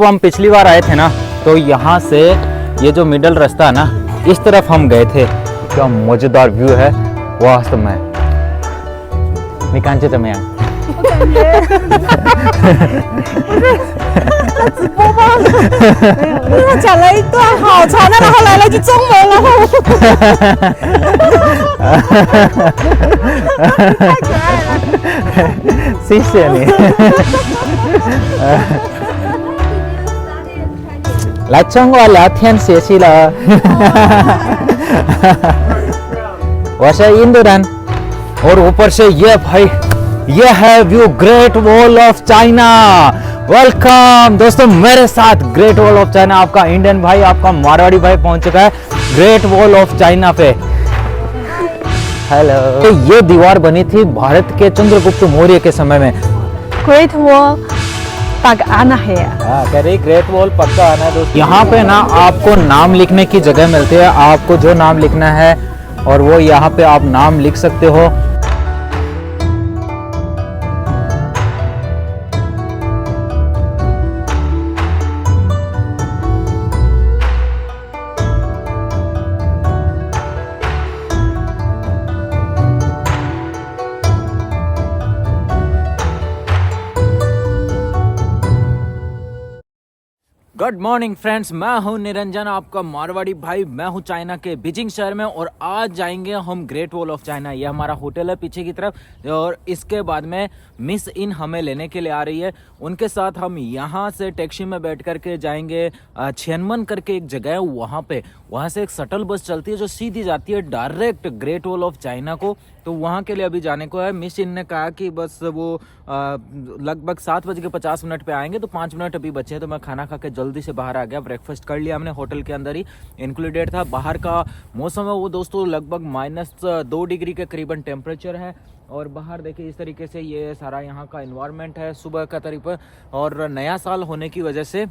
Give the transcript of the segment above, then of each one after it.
तो हम पिछली बार आए थे ना, तो यहाँ से ये जो मिडल रास्ता है ना, इस तरफ हम गए थे। क्या मजेदार व्यू है वास्तव में। निकांचे怎么样？我感觉直播吗？没有，他讲了一段好长的，然后来了句中文，然后太可爱了。谢谢你。来中国聊天学习了。我是印度人，और ऊपर से ये भाई ये है view great wall of China. Welcome दोस्तों, मेरे साथ ग्रेट वॉल ऑफ चाइना आपका इंडियन भाई, आपका मारवाड़ी भाई पहुंच चुका है ग्रेट वॉल ऑफ चाइना पे। हेलो। तो ये दीवार बनी थी भारत के चंद्रगुप्त मौर्य के समय में। Great Wall पग आना है। कह रही ग्रेट वॉल पक्का आना है दोस्तों। यहाँ पे ना आपको नाम लिखने की जगह मिलती है, आपको जो नाम लिखना है और वो यहाँ पे आप नाम लिख सकते हो। गुड मॉर्निंग फ्रेंड्स, मैं हूं निरंजन, आपका मारवाड़ी भाई। मैं हूं चाइना के बीजिंग शहर में और आज जाएंगे हम ग्रेट वॉल ऑफ चाइना। ये हमारा होटल है पीछे की तरफ और इसके बाद में मिस इन हमें लेने के लिए आ रही है। उनके साथ हम यहां से टैक्सी में बैठ करके जाएंगे छियनमन करके एक जगह है, वहां से एक शटल बस चलती है जो सीधी जाती है direct great wall of China को। तो वहाँ के लिए अभी जाने को है। मिस इन ने कहा कि बस वो लगभग 7:50 पे आएंगे, तो 5 मिनट अभी बचे हैं। तो मैं खाना खा के जल्दी से बाहर आ गया, ब्रेकफास्ट कर लिया हमने, होटल के अंदर ही इंक्लूडेड था। बाहर का मौसम है वो दोस्तों लगभग -2 डिग्री के करीबन टेम्परेचर है। और बाहर देखिए इस तरीके से ये सारा यहाँ का इन्वायरमेंट है सुबह का तरीका। और नया साल होने की वजह से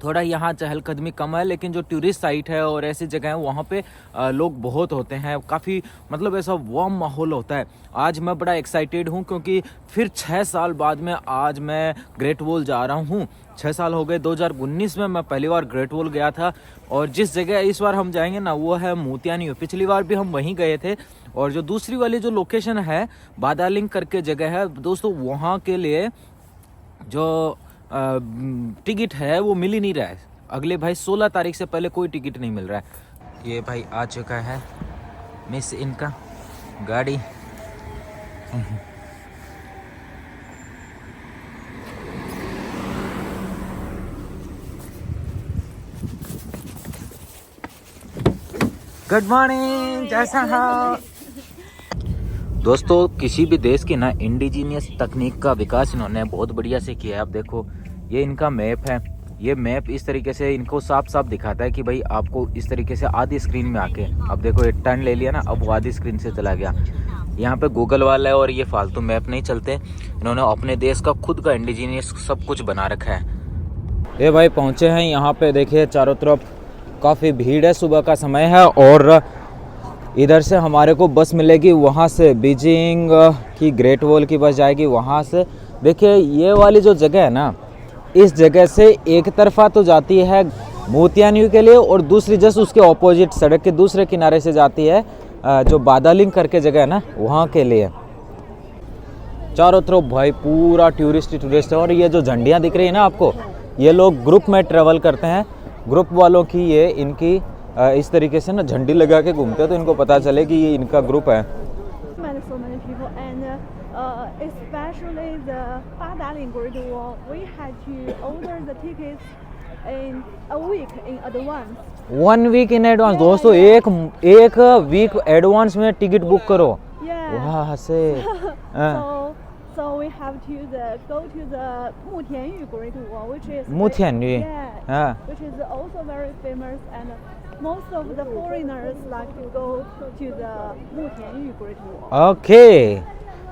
थोड़ा यहाँ चहलकदमी कम है, लेकिन जो टूरिस्ट साइट है और ऐसी जगह है वहाँ पे लोग बहुत होते हैं, काफ़ी मतलब ऐसा वार्म माहौल होता है। आज मैं बड़ा एक्साइटेड हूँ क्योंकि फिर 6 साल बाद में आज मैं ग्रेट वॉल जा रहा हूँ। 6 साल हो गए, 2019 में मैं पहली बार ग्रेट वॉल गया था। और जिस जगह इस बार हम जाएंगे ना वो है मोतियानी। पिछली बार भी हम वहीं गए थे। और जो दूसरी वाली जो लोकेशन है बादालिंग करके जगह है दोस्तों, वहाँ के लिए जो टिकट है वो मिल ही नहीं रहा है। अगले भाई 16 तारीख से पहले कोई टिकट नहीं मिल रहा है। ये भाई आ चुका है मिस इनका गाड़ी। गुड मॉर्निंग, जैसा हो दोस्तों। किसी भी देश की ना इंडिजीनियस तकनीक का विकास इन्होंने बहुत बढ़िया से किया है। आप देखो ये इनका मैप है। ये मैप इस तरीके से इनको साफ साफ दिखाता है कि भाई आपको इस तरीके से आधी स्क्रीन में आके, अब देखो ये टर्न ले लिया ना, अब वो आधी स्क्रीन से चला गया। यहाँ पे गूगल वाला है और ये फालतू मैप नहीं चलते। इन्होंने अपने देश का खुद का इंडिजीनियस सब कुछ बना रखा है। ये भाई पहुँचे हैं यहाँ पे, देखिए चारों तरफ काफ़ी भीड़ है, सुबह का समय है। और इधर से हमारे को बस मिलेगी, वहाँ से बीजिंग की ग्रेट वॉल की बस जाएगी वहाँ से। देखिए ये वाली जो जगह है ना, इस जगह से एक तरफा तो जाती है मोतियानी के लिए और दूसरी जस्ट उसके ऑपोजिट सड़क के दूसरे किनारे से जाती है जो बादालिंग करके जगह है ना वहाँ के लिए। चारों तरफ भाई पूरा टूरिस्ट है। और ये जो झंडियाँ दिख रही है ना आपको, ये लोग ग्रुप में ट्रेवल करते हैं। ग्रुप वालों की ये इनकी इस तरीके से ना झंडी लगा के घूमते हैं तो इनको पता चले कि ये इनका ग्रुप है। So many people and especially the Badaling Great Wall, we had to order the tickets in a week in advance. 1 week in advance दोस्तों, एक वीक एडवांस में टिकट बुक करो। वहाँ से So we have to go to the Mutianyu Great Wall, which is Mutianyu, which is also very famous, and most of the foreigners like to go to the Mutianyu Great Wall. Okay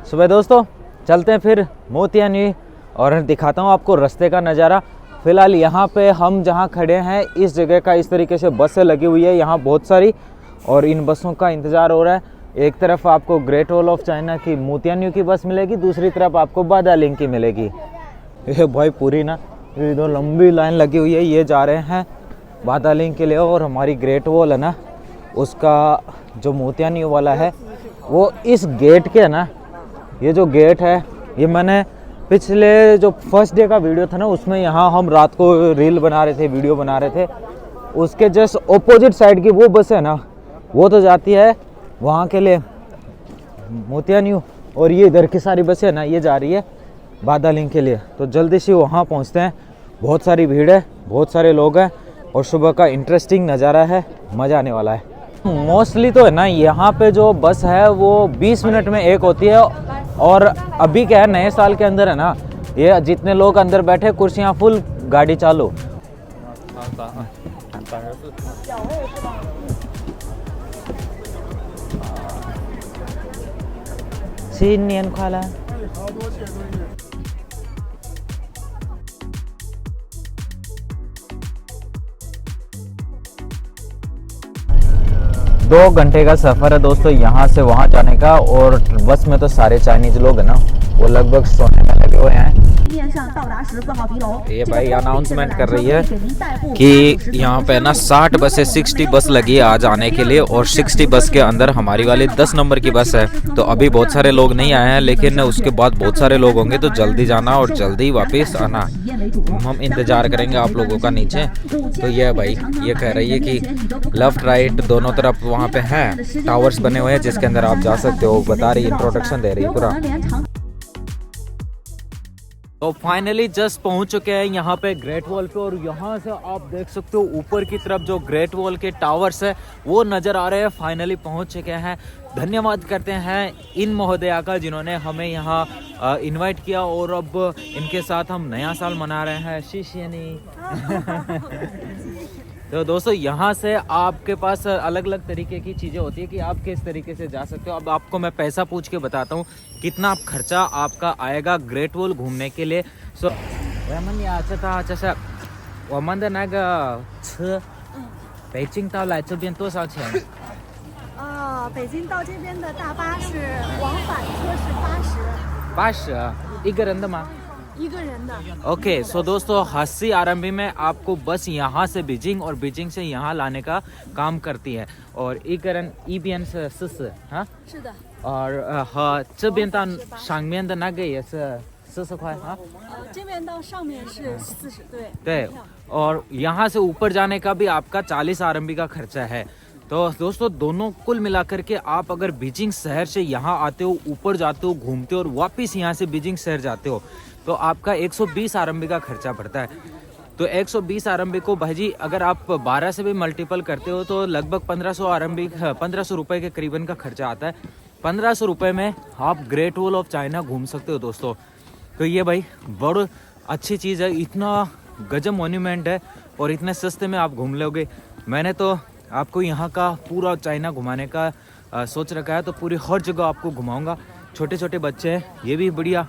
सुबह दोस्तों चलते हैं फिर मोतियानी और दिखाता हूँ आपको रास्ते का नज़ारा। फिलहाल यहाँ पे हम जहाँ खड़े हैं इस जगह का इस तरीके से बसें लगी हुई है यहाँ बहुत सारी, और इन बसों का इंतज़ार हो रहा है। एक तरफ आपको ग्रेट वॉल ऑफ चाइना की मोतियानी की बस मिलेगी, दूसरी तरफ आपको बादालिंग की मिलेगी। ये भाई पूरी ना ये इधर लंबी लाइन लगी हुई है, ये जा रहे हैं बादालिंग के लिए। और हमारी ग्रेट वॉल है ना, उसका जो मोतियानी वाला है वो इस गेट के है ना, ये जो गेट है, ये मैंने पिछले जो फर्स्ट डे का वीडियो था ना उसमें यहाँ हम रात को रील बना रहे थे, वीडियो बना रहे थे, उसके जस्ट ऑपोजिट साइड की वो बस है ना, वो तो जाती है वहाँ के लिए मोतियानी, और ये इधर की सारी बसें है ना ये जा रही है बादालिंग के लिए। तो जल्दी से वहाँ पहुँचते हैं, बहुत सारी भीड़ है, बहुत सारे लोग हैं और सुबह का इंटरेस्टिंग नज़ारा है, मज़ा आने वाला है। मोस्टली तो है ना यहाँ पे जो बस है वो 20 मिनट में एक होती है, और अभी क्या है नए साल के अंदर है ना, ये जितने लोग अंदर बैठे कुर्सियाँ फुल, गाड़ी चालू।新年快乐。2 घंटे का सफ़र है दोस्तों यहाँ से वहाँ जाने का, और बस में तो सारे चाइनीज लोग हैं ना, वो लगभग सोने में लगे हुए हैं। ये भाई अनाउंसमेंट कर रही है कि यहाँ पे ना 60 बसें 60 बस लगी है आज आने के लिए, और 60 बस के अंदर हमारी वाली 10 नंबर की बस है। तो अभी बहुत सारे लोग नहीं आए हैं, लेकिन उसके बाद बहुत सारे लोग होंगे, तो जल्दी जाना और जल्दी वापस आना। हम इंतज़ार करेंगे आप लोगों का नीचे। तो ये भाई ये कह रही है कि लेफ्ट राइट दोनों तरफ वहाँ पे हैं टावर्स बने हुए हैं जिसके अंदर आप जा सकते हो, बता रही इंट्रोडक्शन दे रही है पूरा। तो फाइनली जस्ट पहुंच चुके हैं यहाँ पे ग्रेट वॉल पे, और यहाँ से आप देख सकते हो ऊपर की तरफ जो ग्रेट वॉल के टावर्स है वो नज़र आ रहे हैं। फाइनली पहुंच चुके हैं। धन्यवाद करते हैं इन महोदया का जिन्होंने हमें यहाँ इनवाइट किया, और अब इनके साथ हम नया साल मना रहे हैं। शीशियनी। तो दोस्तों यहाँ से आपके पास अलग अलग तरीके की चीज़ें होती है कि आप किस तरीके से जा सकते हो। अब आपको मैं पैसा पूछ के बताता हूँ कितना खर्चा आपका आएगा ग्रेट वॉल घूमने के लिए। सो北京到来这边多少钱？北京到这边的大巴是往返车是80，一个人的吗？一个人的。ओके सो दोस्तों 80 RMB में आपको बस यहाँ से बीजिंग और बीजिंग से यहाँ लाने का काम करती है। और एक人一边是40啊，是的。和这边到上面的那个也是40块啊。这边到上面是40，对。对，और यहाँ से ऊपर जाने का भी आपका 40 RMB का खर्चा है। तो दोस्तों दोनों कुल मिलाकर के आप अगर बीजिंग शहर से यहाँ आते हो, ऊपर जाते हो, घूमते हो और वापस यहाँ से बीजिंग शहर जाते हो, तो आपका 120 RMB का खर्चा पड़ता है। तो 120 RMB को भाई जी अगर आप 12 से भी मल्टीपल करते हो तो लगभग 1500 RMB 1500 रुपये के करीबन का खर्चा आता है। 1500 रुपये में आप ग्रेट वॉल ऑफ चाइना घूम सकते हो दोस्तों। तो ये भाई बड़ी अच्छी चीज़ है, इतना गजब मोन्यूमेंट है और इतने सस्ते में आप घूम लोगे। मैंने तो आपको यहाँ का पूरा चाइना घुमाने का सोच रखा है, तो पूरी हर जगह आपको घुमाऊँगा। छोटे छोटे बच्चे हैं, ये भी बढ़िया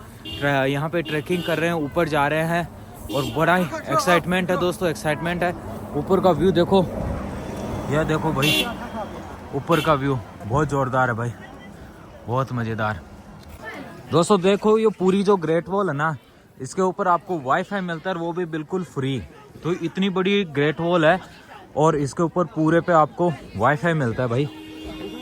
यहाँ पे ट्रैकिंग कर रहे हैं, ऊपर जा रहे हैं और बड़ा ही एक्साइटमेंट है दोस्तों, एक्साइटमेंट है। ऊपर का व्यू देखो, यह देखो भाई ऊपर का व्यू बहुत ज़ोरदार है भाई, बहुत मज़ेदार। दोस्तों देखो ये पूरी जो ग्रेट वॉल है ना, इसके ऊपर आपको वाईफाई मिलता है, वो भी बिल्कुल फ्री। तो इतनी बड़ी ग्रेट वॉल है और इसके ऊपर पूरे पे आपको वाईफाई मिलता है भाई।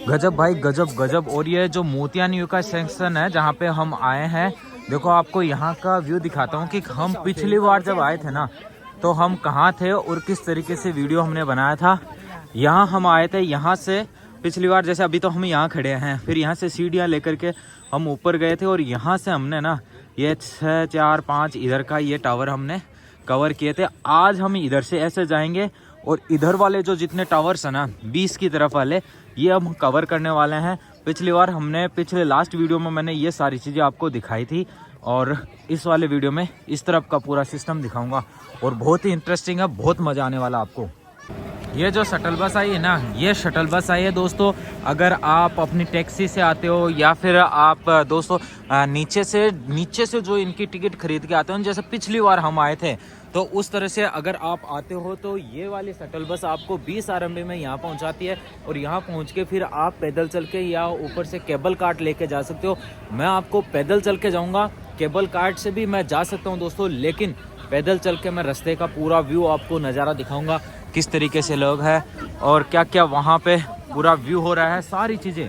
गजब भाई गजब गजब। और ये जो मोतियानी का सेक्शन है जहाँ पे हम आए हैं, देखो आपको यहाँ का व्यू दिखाता हूँ कि हम पिछली बार जब आए थे ना तो हम कहाँ थे और किस तरीके से वीडियो हमने बनाया था। यहाँ हम आए थे, यहाँ से पिछली बार जैसे अभी तो हम यहाँ खड़े हैं, फिर यहाँ से सीढ़ियाँ लेकर के हम ऊपर गए थे और यहाँ से हमने ना ये 6 4 5 इधर का ये टावर हमने कवर किए थे। आज हम इधर से ऐसे जाएंगे और इधर वाले जो जितने टावर्स हैं ना 20 की तरफ वाले, ये हम कवर करने वाले हैं। पिछली बार हमने पिछले लास्ट वीडियो में मैंने ये सारी चीज़ें आपको दिखाई थी और इस वाले वीडियो में इस तरफ का पूरा सिस्टम दिखाऊंगा और बहुत ही इंटरेस्टिंग है, बहुत मज़ा आने वाला आपको। ये जो शटल बस आई है ना, ये शटल बस आई है दोस्तों। अगर आप अपनी टैक्सी से आते हो या फिर आप दोस्तों नीचे से जो इनकी टिकट खरीद के आते हो, जैसे पिछली बार हम आए थे, तो उस तरह से अगर आप आते हो तो ये वाली शटल बस आपको 20 RMB में यहाँ पहुँचाती है और यहाँ पहुँच के फिर आप पैदल चल के या ऊपर से केबल कार्ट लेके जा सकते हो। मैं आपको पैदल चल के जाऊँगा, केबल कार्ट से भी मैं जा सकता हूँ दोस्तों, लेकिन पैदल चल के मैं रास्ते का पूरा व्यू आपको नज़ारा दिखाऊंगा, किस तरीके से लोग हैं और क्या क्या वहाँ पे पूरा व्यू हो रहा है, सारी चीज़ें।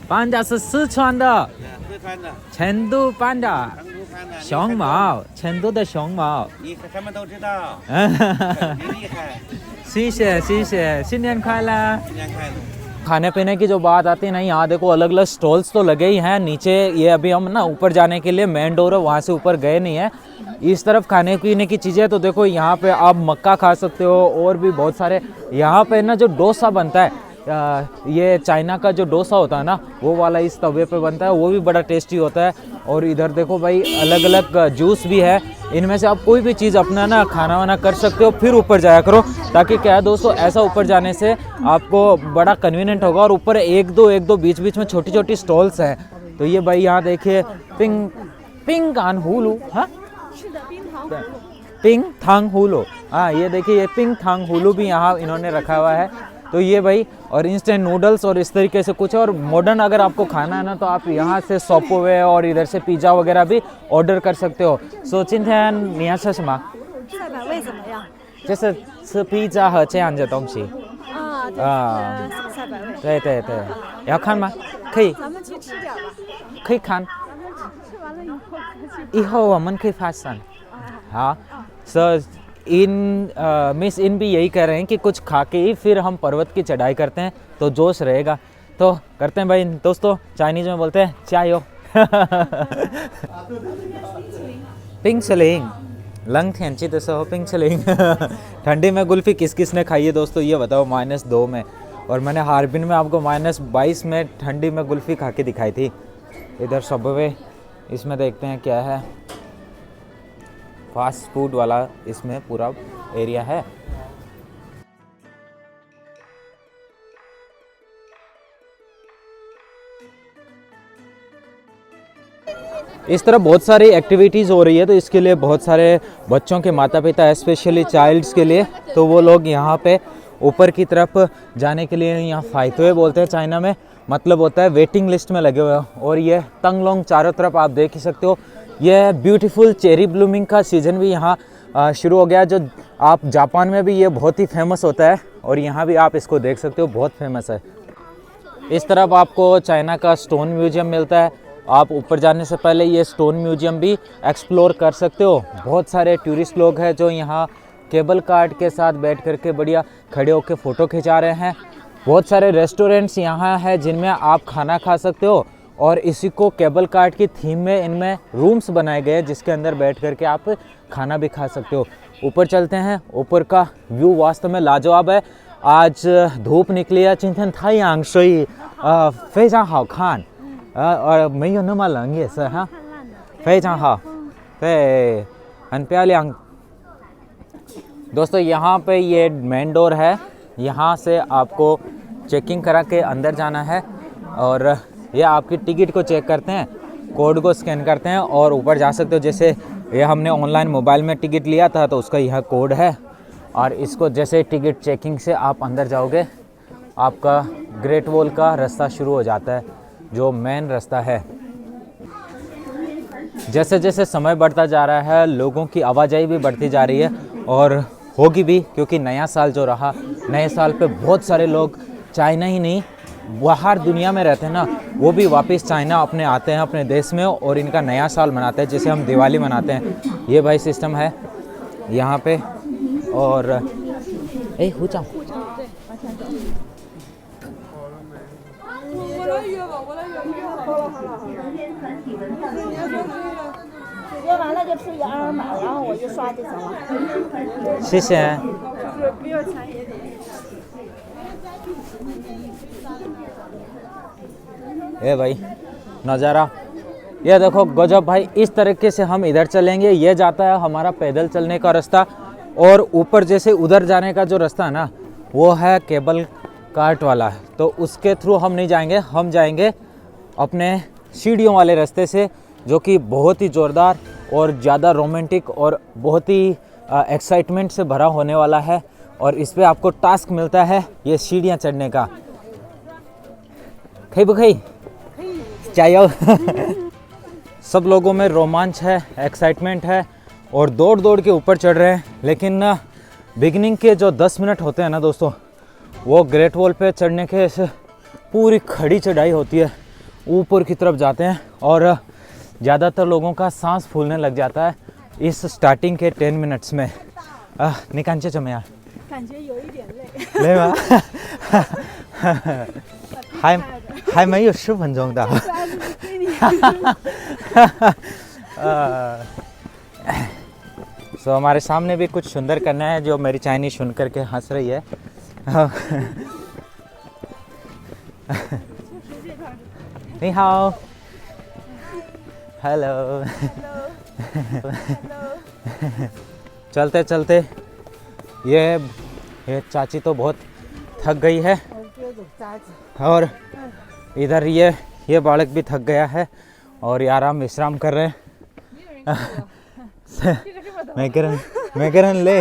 पांडा से सिचुआन的成都班的熊猫，成都的熊猫。你什么都知道，你厉害，谢谢谢谢，新年快乐！新年快乐。 खाने पीने की जो बात आती है ना, यहाँ देखो अलग अलग स्टॉल्स तो लगे ही हैं नीचे। ये अभी हम ना ऊपर जाने के लिए मेन डोर है, वहाँ से ऊपर गए नहीं है। इस तरफ खाने पीने की चीज़ें तो देखो, यहाँ पे आप मक्का खा सकते हो और भी बहुत सारे। यहाँ पे ना जो डोसा बनता है, ये चाइना का जो डोसा होता है ना, वो वाला इस तवे पे बनता है, वो भी बड़ा टेस्टी होता है। और इधर देखो भाई अलग अलग जूस भी है, इनमें से आप कोई भी चीज़ अपना ना खाना वाना कर सकते हो, फिर ऊपर जाया करो। ताकि क्या है दोस्तों, ऐसा ऊपर जाने से आपको बड़ा कन्वीनियंट होगा। और ऊपर एक दो बीच बीच में छोटी छोटी स्टॉल्स हैं। तो ये भाई यहाँ देखिए पिंग आन हुलू, हाँ पिंग थांग हुलू, हाँ ये देखिए ये पिंग थांग हुलू भी यहाँ इन्होंने रखा हुआ है। तो ये भाई और इंस्टेंट नूडल्स और इस तरीके से कुछ। और मॉडर्न अगर आपको खाना है ना, तो आप यहाँ से सॉपोवे और इधर से पिज़्ज़ा वगैरह भी ऑर्डर कर सकते हो। सो चिंतन निया से什么？赛百味怎么样？就是吃披萨和这样的东西。啊，对，啊赛百味。对对对，要看吗？可以，咱们去吃点吧。可以看。咱们吃完了以后再去。以后我们可以发散。हाँ, सो मिस इन भी यही कह रहे हैं कि कुछ खा के ही फिर हम पर्वत की चढ़ाई करते हैं, तो जोश रहेगा। तो करते हैं भाई दोस्तों, चाइनीज में बोलते हैं चायो। पिंक चलिंग लंग थेंची दसो पिंक चलिंग। ठंडी में कुल्फी किस किस ने खाई है दोस्तों, ये बताओ -2 में। और मैंने हार्बिन में आपको -22 में ठंडी में कुल्फी खा के दिखाई थी। इधर सबवे, इसमें देखते हैं क्या है, फास्ट फूड वाला इसमें पूरा एरिया है। इस तरह बहुत सारी एक्टिविटीज़ हो रही है, तो इसके लिए बहुत सारे बच्चों के माता पिता, स्पेशली चाइल्ड्स के लिए, तो वो लोग यहाँ पे ऊपर की तरफ जाने के लिए, यहाँ फाइतवे बोलते हैं चाइना में, मतलब होता है वेटिंग लिस्ट में लगे हुए हैं। और ये तंगलोंग चारों तरफ आप देख ही सकते हो। ये ब्यूटीफुल चेरी ब्लूमिंग का सीज़न भी यहाँ शुरू हो गया, जो आप जापान में भी ये बहुत ही फेमस होता है और यहाँ भी आप इसको देख सकते हो, बहुत फेमस है। इस तरफ आपको चाइना का स्टोन म्यूजियम मिलता है। आप ऊपर जाने से पहले ये स्टोन म्यूजियम भी एक्सप्लोर कर सकते हो। बहुत सारे टूरिस्ट लोग हैं जो यहाँ केबल कार्ट के साथ बैठ करके बढ़िया खड़े होकर फ़ोटो खिंचा रहे हैं। बहुत सारे रेस्टोरेंट्स यहाँ हैं जिनमें आप खाना खा सकते हो। और इसी को केबल कार्ट की थीम में इनमें रूम्स बनाए गए हैं जिसके अंदर बैठ करके आप खाना भी खा सकते हो। ऊपर चलते हैं, ऊपर का व्यू वास्तव में लाजवाब है। आज धूप निकली है, चिंतन था यांग सुई फेजां हाओ खान और मैं यो नमा लंगे से हाँ फेजां हाओ फे हन प्यालियांग। दोस्तों यहाँ पे ये मेन डोर है, यहाँ से आपको चेकिंग करा के अंदर जाना है और ये आपकी टिकट को चेक करते हैं, कोड को स्कैन करते हैं और ऊपर जा सकते हो। जैसे ये हमने ऑनलाइन मोबाइल में टिकट लिया था तो उसका यह कोड है और इसको जैसे टिकट चेकिंग से आप अंदर जाओगे, आपका ग्रेट वॉल का रास्ता शुरू हो जाता है, जो मेन रास्ता है। जैसे जैसे समय बढ़ता जा रहा है, लोगों की आवाजाही भी बढ़ती जा रही है और होगी भी, क्योंकि नया साल जो रहा, नए साल पे बहुत सारे लोग चाइना ही नहीं बाहर दुनिया में रहते हैं ना, वो भी वापस चाइना अपने आते हैं अपने देश में और इनका नया साल मनाते हैं, जैसे हम दिवाली मनाते हैं। ये भाई सिस्टम है यहाँ पे। और ए हो जाओ ए भाई नज़ारा ये देखो गजब भाई। इस तरीके से हम इधर चलेंगे, ये जाता है हमारा पैदल चलने का रास्ता। और ऊपर जैसे उधर जाने का जो रास्ता है ना, वो है केबल कार्ट वाला, तो उसके थ्रू हम नहीं जाएंगे, हम जाएंगे अपने सीढ़ियों वाले रास्ते से, जो कि बहुत ही ज़ोरदार और ज़्यादा रोमांटिक और बहुत ही एक्साइटमेंट से भरा होने वाला है। और इस पे आपको टास्क मिलता है ये सीढ़ियाँ चढ़ने का। खई बखई चाहिए। सब लोगों में रोमांच है, एक्साइटमेंट है और दौड़ दौड़ के ऊपर चढ़ रहे हैं। लेकिन बिगिनिंग के जो 10 मिनट होते हैं ना दोस्तों, वो ग्रेट वॉल पे चढ़ने के ऐसे पूरी खड़ी चढ़ाई होती है, ऊपर की तरफ जाते हैं और ज़्यादातर लोगों का सांस फूलने लग जाता है इस स्टार्टिंग के 10 मिनट्स में। निकांचे चमया 感觉有一点累。 累吗？还没有10分钟的。सो हमारे सामने भी कुछ सुंदर कन्या है जो मेरी चाइनीज सुन करके हंस रही है। नी हाओ, हेलो। चलते चलते ये चाची तो बहुत थक गई है और इधर ये बालक भी थक गया है और ये आराम विश्राम कर रहे हैं। मैं कह रहा ले।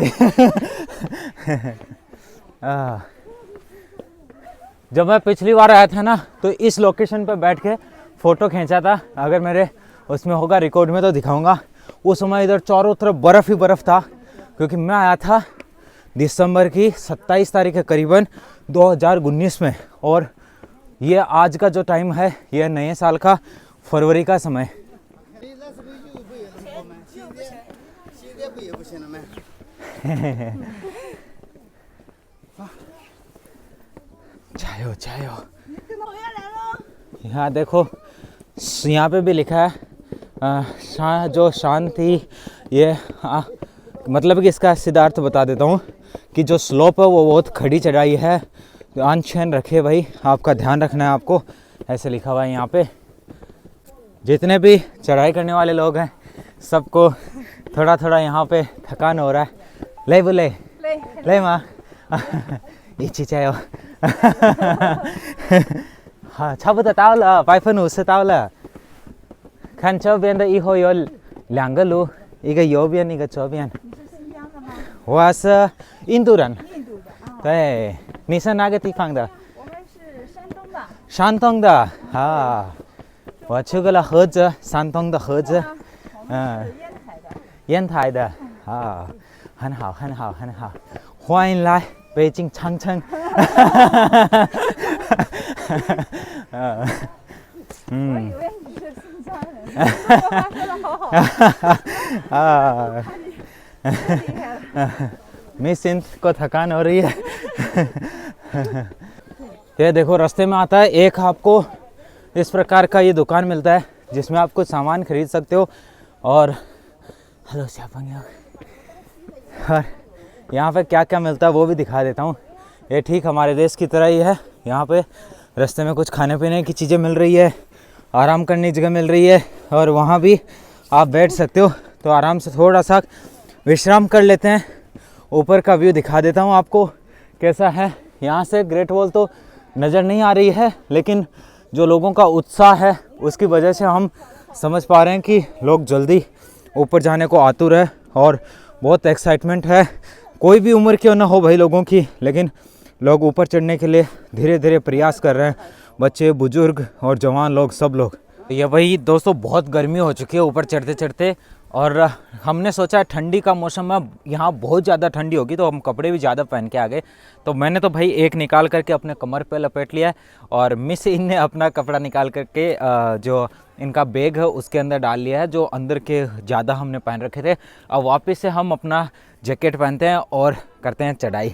जब मैं पिछली बार आया था ना तो इस लोकेशन पे बैठ के फ़ोटो खींचा था, अगर मेरे उसमें होगा रिकॉर्ड में तो दिखाऊंगा। उस समय इधर चारों तरफ बर्फ़ ही बर्फ़ था, क्योंकि मैं आया था दिसंबर की 27 तारीख के करीबन 2019 में, और ये आज का जो टाइम है ये नए साल का फरवरी का समय। जाओ जाओ। यहाँ देखो, यहाँ पे भी लिखा है जो शांति, ये मतलब कि इसका सिद्धार्थ बता देता हूँ कि जो स्लोप है वो बहुत खड़ी चढ़ाई है। अनशन रखे भाई, आपका ध्यान रखना है आपको, ऐसे लिखा हुआ है यहाँ पे। जितने भी चढ़ाई करने वाले लोग हैं सबको थोड़ा थोड़ा यहाँ पे थकान हो रहा है। ले बोले ले माँ इच्छी चाहे हाँ छाबू तो तावला पाइफन उससे तावला खान चौ बियन द इहो यो 2个路，一个右边一个左边。我是印度人。对，你是哪个地方的？我们是山东的。山东的啊，我去过了菏泽，山东的菏泽。烟台的啊，很好很好很好，欢迎来北京长城。我以为你是四川人，说的好好。啊，मिसिंथ को थकान हो रही है। ये देखो रास्ते में आता है एक, आपको इस प्रकार का ये दुकान मिलता है जिसमें आप कुछ सामान खरीद सकते हो। और हेलो और यहाँ पे क्या क्या मिलता है वो भी दिखा देता हूँ। ये ठीक हमारे देश की तरह ही है, यहाँ पे रास्ते में कुछ खाने पीने की चीज़ें मिल रही है, आराम करने की जगह मिल रही है, और वहाँ भी आप बैठ सकते हो तो आराम से थोड़ा सा विश्राम कर लेते हैं। ऊपर का व्यू दिखा देता हूँ आपको कैसा है। यहाँ से ग्रेट वॉल तो नज़र नहीं आ रही है, लेकिन जो लोगों का उत्साह है उसकी वजह से हम समझ पा रहे हैं कि लोग जल्दी ऊपर जाने को आतुर है और बहुत एक्साइटमेंट है। कोई भी उम्र क्यों ना हो भाई लोगों की, लेकिन लोग ऊपर चढ़ने के लिए धीरे धीरे प्रयास कर रहे हैं, बच्चे बुजुर्ग और जवान लोग सब लोग। ये भाई दोस्तों बहुत गर्मी हो चुकी है ऊपर चढ़ते चढ़ते, और हमने सोचा ठंडी का मौसम में यहाँ बहुत ज़्यादा ठंडी होगी तो हम कपड़े भी ज़्यादा पहन के आ गए। तो मैंने तो भाई एक निकाल करके अपने कमर पे लपेट लिया है, और मिस इन ने अपना कपड़ा निकाल करके जो इनका बैग है उसके अंदर डाल लिया है, जो अंदर के ज़्यादा हमने पहन रखे थे। अब वापस से हम अपना जैकेट पहनते हैं और करते हैं चढ़ाई।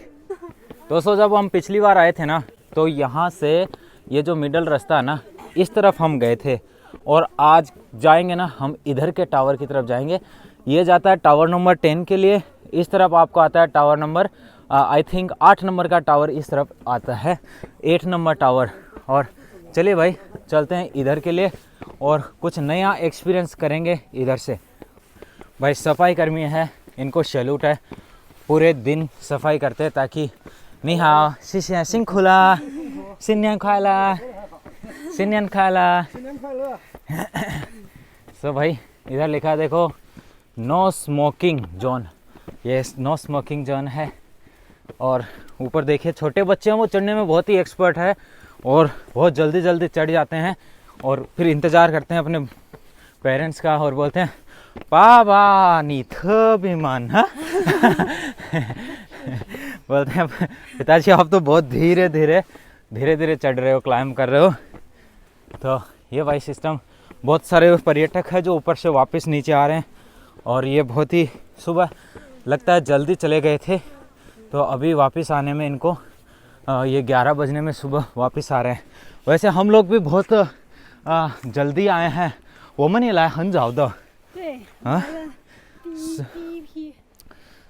दोस्तों जब हम पिछली बार आए थे ना तो यहाँ से ये जो मिडल रास्ता है ना इस तरफ हम गए थे, और आज जाएंगे ना हम इधर के टावर की तरफ जाएंगे। ये जाता है टावर नंबर 10 के लिए, इस तरफ आपको आता है tower number I think 8 number का टावर इस तरफ आता है, 8 नंबर टावर। और चलिए भाई चलते हैं इधर के लिए और कुछ नया एक्सपीरियंस करेंगे इधर से। भाई सफाई कर्मी है, इनको सैल्यूट है, पूरे दिन सफाई करते हैं ताकि नी हाओ शिशिया सिंह खुला सिन्यान खाला सिन्यान खाला। सो भाई इधर लिखा है देखो नो स्मोकिंग जोन, ये नो स्मोकिंग जोन है। और ऊपर देखिए छोटे बच्चे हैं वो चढ़ने में बहुत ही एक्सपर्ट है और बहुत जल्दी जल्दी चढ़ जाते हैं और फिर इंतज़ार करते हैं अपने पेरेंट्स का और बोलते हैं पापा नी थ विमान हाँ बोलते हैं पिताजी आप तो बहुत धीरे धीरे चढ़ रहे हो, क्लाइंब कर रहे हो। तो ये भाई सिस्टम, बहुत सारे पर्यटक हैं जो ऊपर से वापस नीचे आ रहे हैं और ये बहुत ही सुबह लगता है जल्दी चले गए थे, तो अभी वापस आने में इनको ये 11 बजने में सुबह वापस आ रहे हैं। वैसे हम लोग भी बहुत जल्दी आए हैं। 我们也来很早的对啊第一批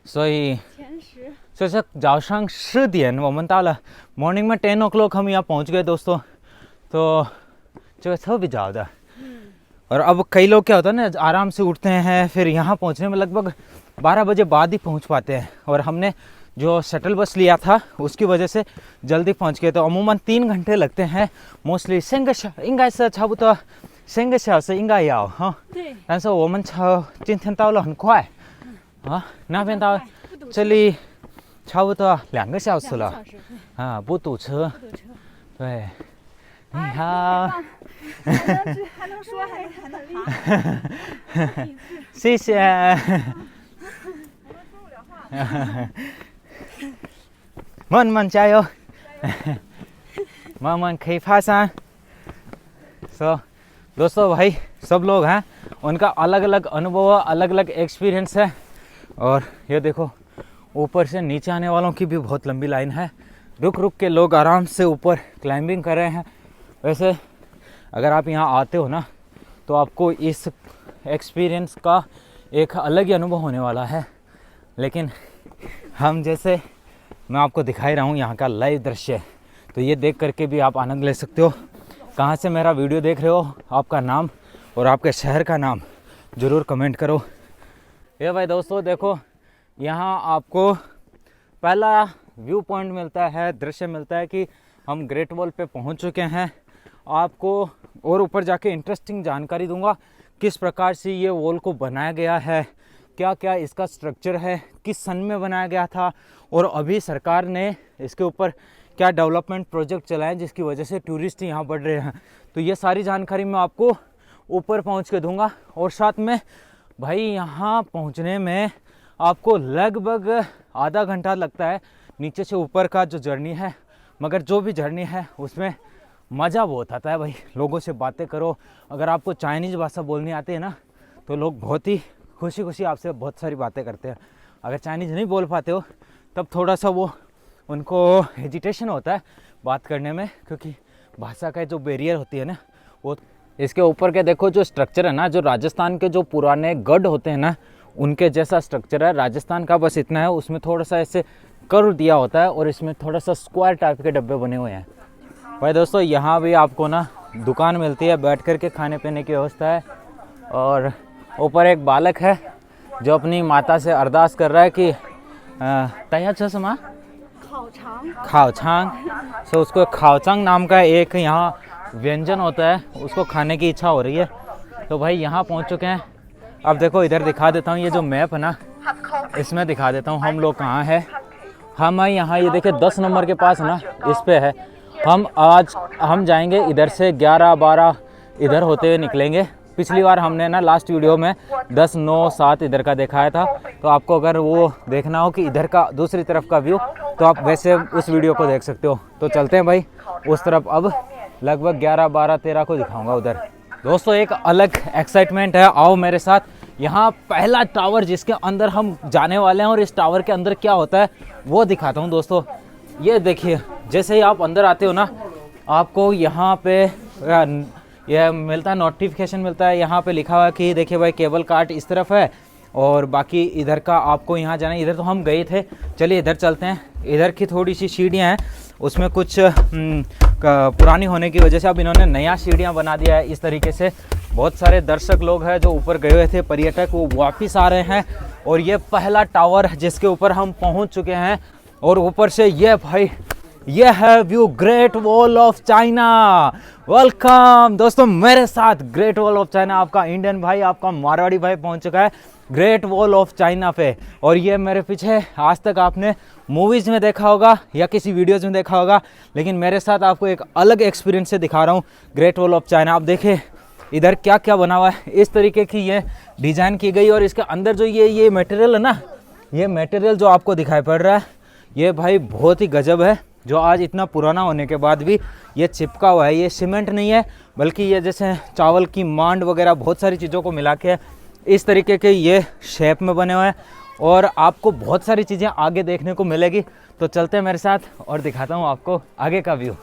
所以前10就是早上10点我们到了 मॉर्निंग में 10 o'clock हम यहाँ पहुँच गए दोस्तों। तो जो सब भी ज़्यादा और अब कई लोग क्या होता है ना, आराम से उठते हैं, फिर यहाँ पहुँचने में लगभग 12 बजे बाद ही पहुँच पाते हैं। और हमने जो शटल बस लिया था उसकी वजह से जल्दी पहुँच गए। तो अमूमन 3 घंटे लगते हैं मोस्टली। 应该是差不多3个小时应该要哈，对但是我们今天到了很快啊，那边到这里差不多2个小时了2个小时对啊，不堵车。不堵车对，你好，还能说还能爬谢谢。慢慢加油，慢慢可以爬山。So, दोस्तों भाई सब लोग हैं, उनका अलग अलग अनुभव, अलग अलग एक्सपीरियंस है। और ये देखो ऊपर से नीचे आने वालों की भी बहुत लंबी लाइन है। रुक रुक के लोग आराम से ऊपर क्लाइंबिंग कर रहे हैं। वैसे अगर आप यहाँ आते हो ना तो आपको इस एक्सपीरियंस का एक अलग ही अनुभव होने वाला है। लेकिन हम जैसे मैं आपको दिखाई रहा हूँ यहाँ का लाइव दृश्य, तो ये देख करके भी आप आनंद ले सकते हो। कहाँ से मेरा वीडियो देख रहे हो, आपका नाम और आपके शहर का नाम ज़रूर कमेंट करो। ये भाई दोस्तों देखो, यहाँ आपको पहला व्यू पॉइंट मिलता है, दृश्य मिलता है कि हम ग्रेट वॉल पे पहुँच चुके हैं। आपको और ऊपर जाके इंटरेस्टिंग जानकारी दूंगा किस प्रकार से ये वॉल को बनाया गया है, क्या क्या इसका स्ट्रक्चर है, किस सन में बनाया गया था और अभी सरकार ने इसके ऊपर क्या डेवलपमेंट प्रोजेक्ट चलाएं जिसकी वजह से टूरिस्ट यहाँ बढ़ रहे हैं। तो ये सारी जानकारी मैं आपको ऊपर पहुँच के दूंगा। और साथ में भाई यहाँ पहुँचने में आपको लगभग आधा घंटा लगता है नीचे से ऊपर का जो जर्नी है। मगर जो भी जर्नी है उसमें मज़ा बहुत आता है भाई। लोगों से बातें करो, अगर आपको चाइनीज़ भाषा बोलनी आती है ना तो लोग बहुत ही खुशी खुशी आपसे बहुत सारी बातें करते हैं। अगर चाइनीज़ नहीं बोल पाते हो तब थोड़ा सा वो उनको हेजिटेशन होता है बात करने में, क्योंकि भाषा का जो बैरियर होती है ना वो। इसके ऊपर के देखो जो स्ट्रक्चर है ना, जो राजस्थान के जो पुराने गढ़ होते हैं ना उनके जैसा स्ट्रक्चर है। राजस्थान का बस इतना है, उसमें थोड़ा सा ऐसे कर्व दिया होता है और इसमें थोड़ा सा स्क्वायर टाइप के डब्बे बने हुए हैं। भाई दोस्तों यहाँ भी आपको ना दुकान मिलती है, बैठ कर के खाने पीने की व्यवस्था है। और ऊपर एक बालक है जो अपनी माता से अरदास कर रहा है कि तया चश्मा खाओचांग से उसको खाओचांग नाम का एक यहाँ व्यंजन होता है, उसको खाने की इच्छा हो रही है। तो भाई यहाँ पहुँच चुके हैं। अब देखो इधर दिखा देता हूँ, ये जो मैप है ना इसमें दिखा देता हूँ हम लोग कहाँ है। हम यहाँ ये देखिए 10 नंबर के पास है ना, इस पे है। हम जाएंगे इधर से 11-12 इधर होते हुए निकलेंगे। पिछली बार हमने ना लास्ट वीडियो में 10, 9, 7 इधर का दिखाया था। तो आपको अगर वो देखना हो कि इधर का दूसरी तरफ का व्यू तो आप वैसे उस वीडियो को देख सकते हो। तो चलते हैं भाई उस तरफ। अब लगभग 11, 12, 13 को दिखाऊंगा उधर। दोस्तों एक अलग एक्साइटमेंट है, आओ मेरे साथ। यहाँ पहला टावर जिसके अंदर हम जाने वाले हैं और इस टावर के अंदर क्या होता है वो दिखाता हूँ दोस्तों। ये देखिए, जैसे ही आप अंदर आते हो ना आपको यहाँ पे यह मिलता है, नोटिफिकेशन मिलता है। यहाँ पे लिखा हुआ है कि देखिए भाई केबल कार्ट इस तरफ है और बाकी इधर का आपको यहाँ जाना है। इधर तो हम गए थे, चलिए इधर चलते हैं। इधर की थोड़ी सी सीढ़ियाँ हैं, उसमें कुछ पुरानी होने की वजह से अब इन्होंने नया सीढ़ियाँ बना दिया है इस तरीके से। बहुत सारे दर्शक लोग हैं जो ऊपर गए हुए थे, पर्यटक, वो वापस आ रहे हैं। और ये पहला टावर जिसके ऊपर हम पहुँच चुके हैं। और ऊपर से ये भाई ये है view great wall of China. Welcome दोस्तों मेरे साथ ग्रेट वॉल ऑफ चाइना। आपका इंडियन भाई, आपका मारवाड़ी भाई पहुंच चुका है ग्रेट वॉल ऑफ चाइना पे। और ये मेरे पीछे आज तक आपने मूवीज़ में देखा होगा या किसी वीडियोज़ में देखा होगा, लेकिन मेरे साथ आपको एक अलग एक्सपीरियंस से दिखा रहा हूँ ग्रेट वॉल ऑफ चाइना। आप देखें इधर क्या क्या बना हुआ है, इस तरीके की ये डिज़ाइन की गई। और इसके अंदर जो ये मटेरियल है ना, ये मटेरियल जो आपको दिखाई पड़ रहा है, ये भाई बहुत ही गजब है, जो आज इतना पुराना होने के बाद भी ये चिपका हुआ है। ये सीमेंट नहीं है, बल्कि ये जैसे चावल की मांड वगैरह बहुत सारी चीज़ों को मिला के इस तरीके के ये शेप में बने हुए हैं। और आपको बहुत सारी चीज़ें आगे देखने को मिलेगी, तो चलते हैं मेरे साथ और दिखाता हूँ आपको आगे का व्यू।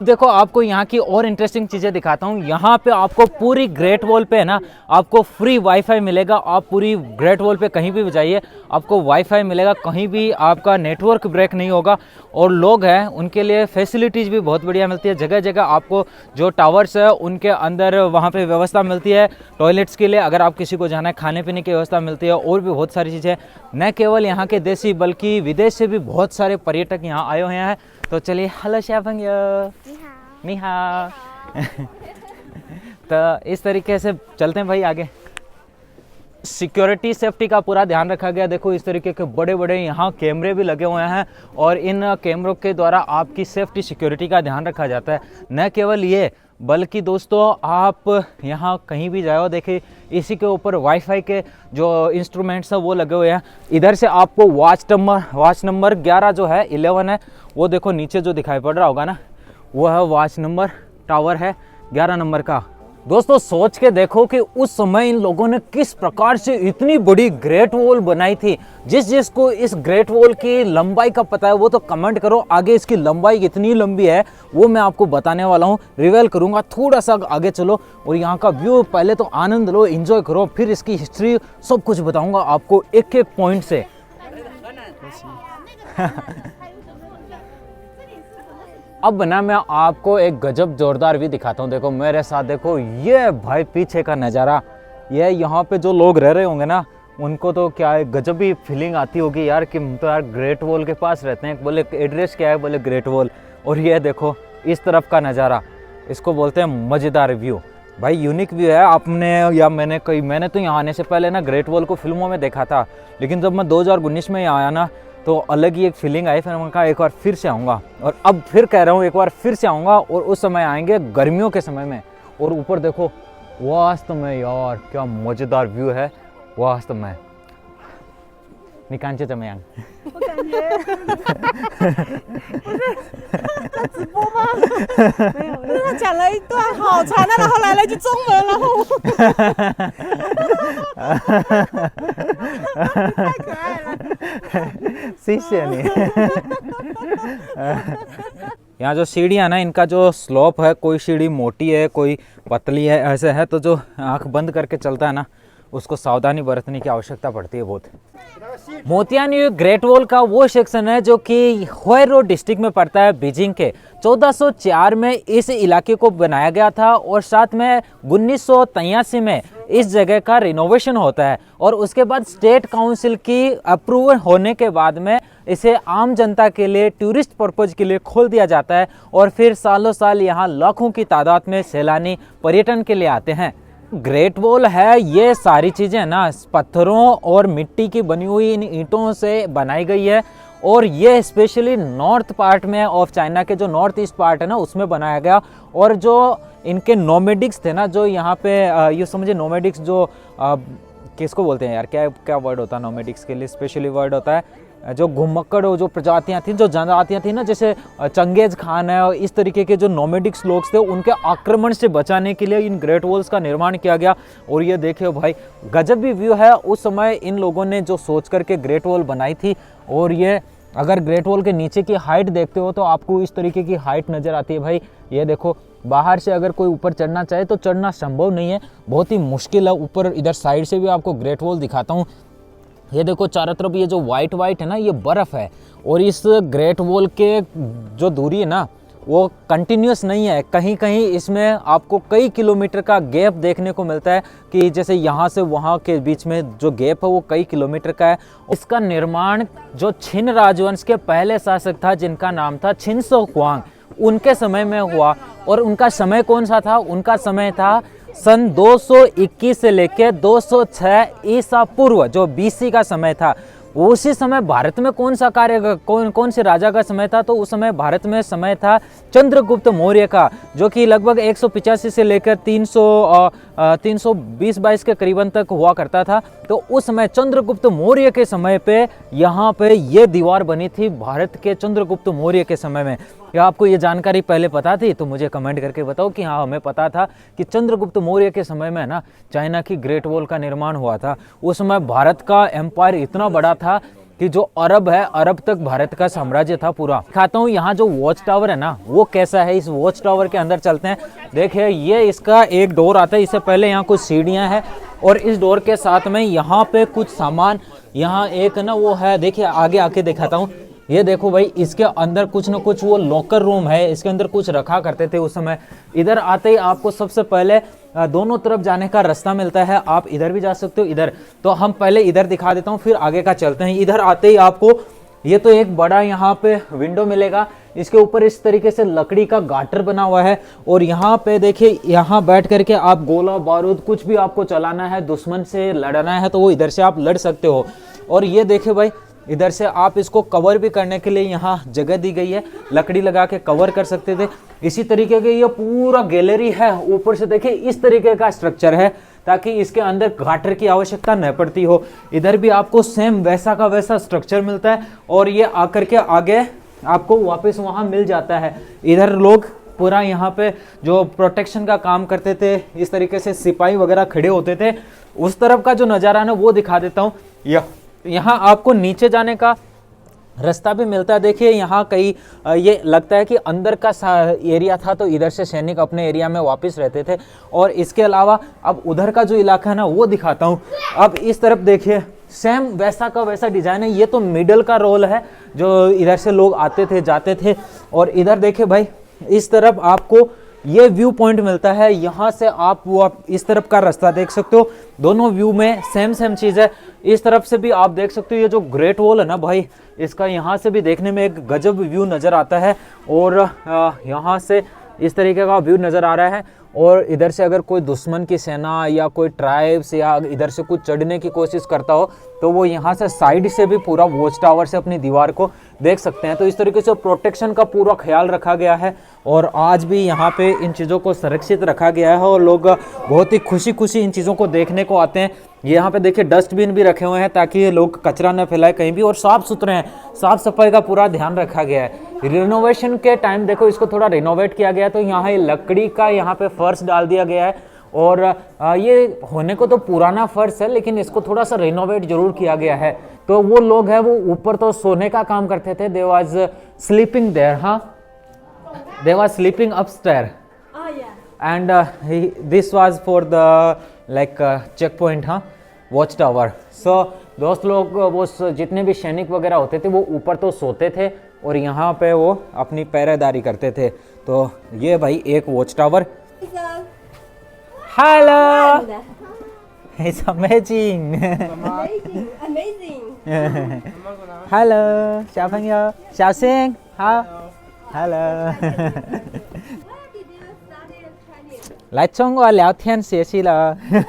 देखो आपको यहाँ की और इंटरेस्टिंग चीज़ें दिखाता हूँ। यहाँ पे आपको पूरी ग्रेट वॉल पे है ना, आपको फ्री वाईफाई मिलेगा। आप पूरी ग्रेट वॉल पे कहीं भी जाइए, आपको वाईफाई मिलेगा, कहीं भी आपका नेटवर्क ब्रेक नहीं होगा। और लोग हैं उनके लिए फैसिलिटीज़ भी बहुत बढ़िया मिलती है। जगह जगह आपको जो टावर्स है उनके अंदर वहाँ पे व्यवस्था मिलती है टॉयलेट्स के लिए, अगर आप किसी को जाना है, खाने पीने की व्यवस्था मिलती है, और भी बहुत सारी चीज़ें। न केवल यहाँ के देसी बल्कि विदेश से भी बहुत सारे पर्यटक यहाँ आए हुए हैं। तो चलिए, हेलो शेफंग, नी हाओ। तो इस तरीके से चलते हैं भाई आगे। सिक्योरिटी सेफ्टी का पूरा ध्यान रखा गया। देखो इस तरीके के बड़े बड़े यहाँ कैमरे भी लगे हुए हैं, और इन कैमरों के द्वारा आपकी सेफ्टी सिक्योरिटी का ध्यान रखा जाता है। न केवल ये, बल्कि दोस्तों आप यहाँ कहीं भी जाओ, देखिए इसी के ऊपर वाईफाई के जो इंस्ट्रूमेंट्स हैं वो लगे हुए हैं। इधर से आपको वाच नंबर 11 जो है, 11 है, वो देखो नीचे जो दिखाई पड़ रहा होगा ना, वो है वाच नंबर, टावर है 11 नंबर का। दोस्तों सोच के देखो कि उस समय इन लोगों ने किस प्रकार से इतनी बड़ी ग्रेट वॉल बनाई थी। जिसको इस ग्रेट वॉल की लंबाई का पता है वो तो कमेंट करो। आगे इसकी लंबाई कितनी लंबी है वो मैं आपको बताने वाला हूँ, रिवील करूँगा। थोड़ा सा आगे चलो और यहाँ का व्यू पहले तो आनंद लो, एंजॉय करो, फिर इसकी हिस्ट्री सब कुछ बताऊँगा आपको एक एक पॉइंट से। अब ना मैं आपको एक गजब जोरदार भी दिखाता हूँ। देखो मेरे साथ, देखो ये भाई पीछे का नज़ारा। ये यहाँ पे जो लोग रह रहे होंगे ना, उनको तो क्या है गजब ही फीलिंग आती होगी यार कि हम तो यार ग्रेट वॉल के पास रहते हैं। बोले एड्रेस क्या है, बोले ग्रेट वॉल। और ये देखो इस तरफ का नज़ारा, इसको बोलते हैं मज़ेदार व्यू। भाई यूनिक व्यू है। आपने या मैंने तो यहाँ आने से पहले ना ग्रेट वॉल को फिल्मों में देखा था, लेकिन जब मैं 2019 में यहाँ आया ना तो अलग ही एक फीलिंग आई। फिर मैंने कहा एक बार फिर से आऊँगा, और अब फिर कह रहा हूँ एक बार फिर से आऊँगा। और उस समय आएंगे गर्मियों के समय में। और ऊपर देखो वास्तव में यार क्या मज़ेदार व्यू है, वास्तव में। निकांचे चमयांग 我感觉不是在直播吗？没有，他讲了一段好长的，然后来了一句中文，然后太可爱了。谢谢你。यहाँ जो सीढ़ियाँ ना, इनका जो स्लोप है, कोई सीढ़ी मोटी है कोई पतली है, ऐसे है। तो जो आँख बंद करके चलता है ना, उसको सावधानी बरतने की आवश्यकता पड़ती है बहुत। मोतियानी ग्रेट वॉल का वो सेक्शन है जो कि हुएरो डिस्ट्रिक्ट में पड़ता है, बीजिंग के। 1404 में इस इलाके को बनाया गया था, और साथ में 1983 में इस जगह का रिनोवेशन होता है। और उसके बाद स्टेट काउंसिल की अप्रूवल होने के बाद में इसे आम जनता के लिए, टूरिस्ट पर्पज के लिए खोल दिया जाता है। और फिर सालों साल यहाँ लाखों की तादाद में सैलानी पर्यटन के लिए आते हैं। ग्रेट वॉल है, ये सारी चीज़ें ना पत्थरों और मिट्टी की बनी हुई इन ईंटों से बनाई गई है। और ये स्पेशली नॉर्थ पार्ट में ऑफ चाइना के जो नॉर्थ ईस्ट पार्ट है ना, उसमें बनाया गया। और जो इनके नोमेडिक्स थे ना, जो यहाँ पे ये समझिए नोमेडिक्स जो किसको बोलते हैं यार, क्या क्या वर्ड होता है नोमेडिक्स के लिए? स्पेशली वर्ड होता है जो घुमक्कड़ जो प्रजातियां थी, जो जनजातियां थी ना, जैसे चंगेज खान है, और इस तरीके के जो नोमेडिक्स लोग थे, उनके आक्रमण से बचाने के लिए इन ग्रेट वॉल्स का निर्माण किया गया। और ये देखिए भाई गजब भी व्यू है। उस समय इन लोगों ने जो सोच करके ग्रेट वॉल बनाई थी। और ये अगर ग्रेट वॉल के नीचे की हाइट देखते हो तो आपको इस तरीके की हाइट नज़र आती है भाई। ये देखो बाहर से अगर कोई ऊपर चढ़ना चाहे तो चढ़ना संभव नहीं है, बहुत ही मुश्किल है। ऊपर इधर साइड से भी आपको ग्रेट वॉल दिखाता हूँ। ये देखो चारों तरफ ये जो वाइट है ना, ये बर्फ़ है। और इस ग्रेट वॉल के जो दूरी है ना, वो कंटिन्यूस नहीं है। कहीं कहीं इसमें आपको कई किलोमीटर का गैप देखने को मिलता है, कि जैसे यहाँ से वहाँ के बीच में जो गैप है वो कई किलोमीटर का है। इसका निर्माण जो छिन राजवंश के पहले शासक था, जिनका नाम था छिन शो हुआंग, उनके समय में हुआ। और उनका समय कौन सा था? उनका समय था सन 221 से लेकर 206 ईसा पूर्व, जो BC का समय था। उसी समय भारत में कौन सा कार्य कौन से राजा का समय था, तो उस समय भारत में समय था चंद्रगुप्त मौर्य का, जो कि लगभग 185 से लेकर 320-22 के करीबन तक हुआ करता था। तो उस समय चंद्रगुप्त मौर्य के समय पे यहाँ पे ये दीवार बनी थी, भारत के चंद्रगुप्त मौर्य के समय में। क्या आपको ये जानकारी पहले पता थी? तो मुझे कमेंट करके बताओ कि हाँ हमें पता था कि चंद्रगुप्त मौर्य के समय में ना चाइना की ग्रेट वॉल का निर्माण हुआ था। उस समय भारत का एम्पायर इतना बड़ा था कि जो अरब है, अरब तक भारत का साम्राज्य था पूरा। दिखाता हूँ यहाँ जो वॉच टावर है ना वो कैसा है। इस वॉच टावर के अंदर चलते हैं। देखिए ये इसका एक डोर आता है, इससे पहले यहाँ कुछ सीढ़ियाँ हैं और इस डोर के साथ में यहाँ पे कुछ सामान, यहाँ एक ना वो है, देखिए आगे आके दिखाता हूँ। ये देखो भाई, इसके अंदर कुछ ना कुछ वो लॉकर रूम है, इसके अंदर कुछ रखा करते थे उस समय। इधर आते ही आपको सबसे पहले दोनों तरफ जाने का रास्ता मिलता है, आप इधर भी जा सकते हो इधर। तो हम पहले इधर दिखा देता हूँ, फिर आगे का चलते हैं। इधर आते ही आपको ये तो एक बड़ा यहाँ पे विंडो मिलेगा, इसके ऊपर इस तरीके से लकड़ी का गाटर बना हुआ है और यहाँ पे देखिए, यहाँ बैठ करके आप गोला बारूद कुछ भी आपको चलाना है, दुश्मन से लड़ना है तो वो इधर से आप लड़ सकते हो। और ये देखिए भाई, इधर से आप इसको कवर भी करने के लिए यहाँ जगह दी गई है, लकड़ी लगा के कवर कर सकते थे। इसी तरीके के ये पूरा गैलरी है, ऊपर से देखिए इस तरीके का स्ट्रक्चर है ताकि इसके अंदर गाटर की आवश्यकता न पड़ती हो। इधर भी आपको सेम वैसा का वैसा स्ट्रक्चर मिलता है और ये आकर के आगे आपको वापस वहाँ मिल जाता है। इधर लोग पूरा यहाँ पे जो प्रोटेक्शन का काम करते थे, इस तरीके से सिपाही वगैरह खड़े होते थे। उस तरफ का जो नज़ारा है ना वो दिखा देता हूँ। यहाँ आपको नीचे जाने का रास्ता भी मिलता है। देखिए यहाँ कई ये लगता है कि अंदर का एरिया था, तो इधर से सैनिक अपने एरिया में वापस रहते थे। और इसके अलावा अब उधर का जो इलाका है ना वो दिखाता हूँ। अब इस तरफ देखिए, सेम वैसा का वैसा डिजाइन है। ये तो मिडल का रोल है जो इधर से लोग आते थे जाते थे। और इधर देखिए भाई, इस तरफ आपको ये व्यू पॉइंट मिलता है, यहाँ से आप वो इस तरफ का रास्ता देख सकते हो। दोनों व्यू में सेम चीज़ है। इस तरफ से भी आप देख सकते हो, ये जो ग्रेट वॉल है ना भाई, इसका यहाँ से भी देखने में एक गजब व्यू नज़र आता है। और यहाँ से इस तरीके का व्यू नज़र आ रहा है। और इधर से अगर कोई दुश्मन की सेना या कोई ट्राइब्स या इधर से कुछ चढ़ने की कोशिश करता हो तो वो यहाँ से साइड से भी पूरा वॉच टावर से अपनी दीवार को देख सकते हैं। तो इस तरीके से प्रोटेक्शन का पूरा ख्याल रखा गया है और आज भी यहाँ पे इन चीज़ों को सुरक्षित रखा गया है और लोग बहुत ही खुशी इन चीज़ों को देखने को आते हैं। यहाँ पे देखिए डस्टबिन भी रखे हुए हैं ताकि लोग कचरा न फैलाए कहीं भी, और साफ़ सुथरे हैं, साफ़ सफाई का पूरा ध्यान रखा गया है। रिनोवेशन के टाइम देखो इसको थोड़ा रिनोवेट किया गया, तो यहाँ लकड़ी का यहाँ पे फर्श डाल दिया गया है। और ये होने को तो पुराना फर्श है लेकिन इसको थोड़ा सा रिनोवेट जरूर किया गया है। तो वो लोग हैं वो ऊपर तो सोने का काम करते थे, दे वाज स्लीपिंग देयर, हाँ they was sleeping upstair and this was for the like check point, हाँ वॉच टावर। सो दोस्त लोग वो जितने भी सैनिक वगैरह होते थे वो ऊपर तो सोते थे और यहाँ पे वो अपनी पहरेदारी करते थे। तो ये भाई एक watch tower. Hello. It's amazing. Amazing. Hello， 小朋友，小心，好。Hello。 Where did you study Chinese? 来中国聊天学习了。 Where